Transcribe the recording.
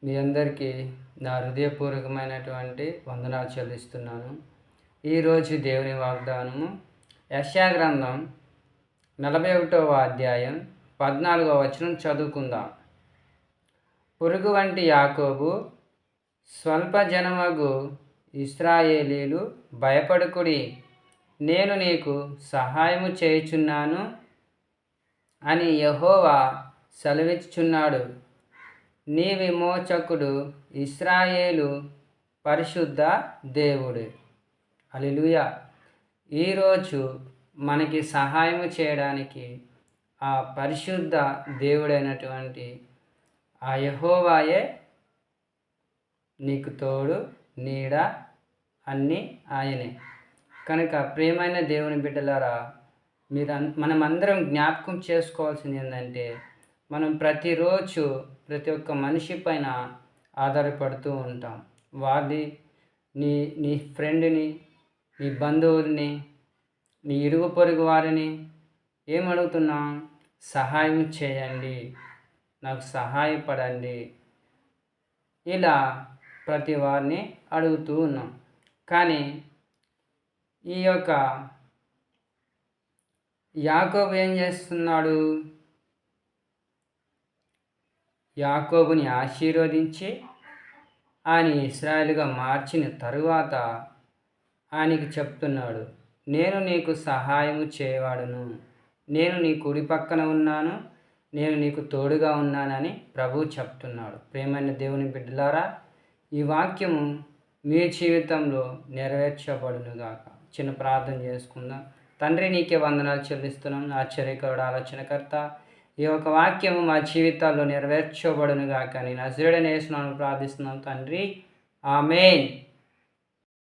మీ అందరికీ నా హృదయపూర్వకమైనటువంటి వందనాలు చెల్లిస్తున్నాను. ఈరోజు దేవుని వాగ్దానము యెషయా గ్రంథం 41వ అధ్యాయం 14వ వచనం చదువుకుందాం. పురుగు వంటి యాకోబు, స్వల్ప జనమగు ఇశ్రాయేలీలు భయపడకుడి, నేను నీకు సహాయము చేయుచున్నాను అని యెహోవా సెలవిచ్చుచున్నాడు. నీ విమోచకుడు ఇశ్రాయేలు పరిశుద్ధ దేవుడు. హల్లెలూయా. ఈరోజు మనకి సహాయం చేయడానికి ఆ పరిశుద్ధ దేవుడైనటువంటి ఆ యెహోవాయే నీకు తోడు, నీడ, అన్నీ ఆయనే. కనుక ప్రియమైన దేవుని బిడ్డలారా, మనమందరం జ్ఞాపకం చేసుకోవాల్సింది ఏంటంటే, మనం ప్రతిరోజు ప్రతి ఒక్క మనిషి పైన ఆధారపడుతూ ఉంటాం. వారిని, నీ ఫ్రెండ్ని, నీ బంధువుల్ని, నీ ఇరుగు పొరుగు వారిని ఏమడుగుతున్నాం? సహాయం చేయండి, నాకు సహాయపడండి, ఇలా ప్రతి వారిని అడుగుతూ ఉన్నాం. కానీ ఈ యొక్క యాకోబు ఏం చేస్తున్నాడు? యాకోబుని ఆశీర్వదించి ఆయన ఇశ్రాయేలుగా మార్చిన తరువాత ఆయనకి చెప్తున్నాడు, నేను నీకు సహాయము చేయవాడును, నేను నీ కుడి పక్కన ఉన్నాను, నేను నీకు తోడుగా ఉన్నానని ప్రభువు చెప్తున్నాడు. ప్రియమైన దేవుని బిడ్డలారా, ఈ వాక్యము మీ జీవితంలో నెరవేర్చబడునుగాక. చిన్న ప్రార్థన చేసుకుందాం. తండ్రి, నీకే వందనాలు చెల్లిస్తున్నాం. ఆశ్చర్యకరుడు, ఆలోచనకర్త, ఈ యొక్క వాక్యము మా జీవితాల్లో నెరవేర్చబడునుగాక. నేను నజరేయుడైన యేసు నామములో ప్రార్థిస్తున్నాను తండ్రి, ఆమేన్.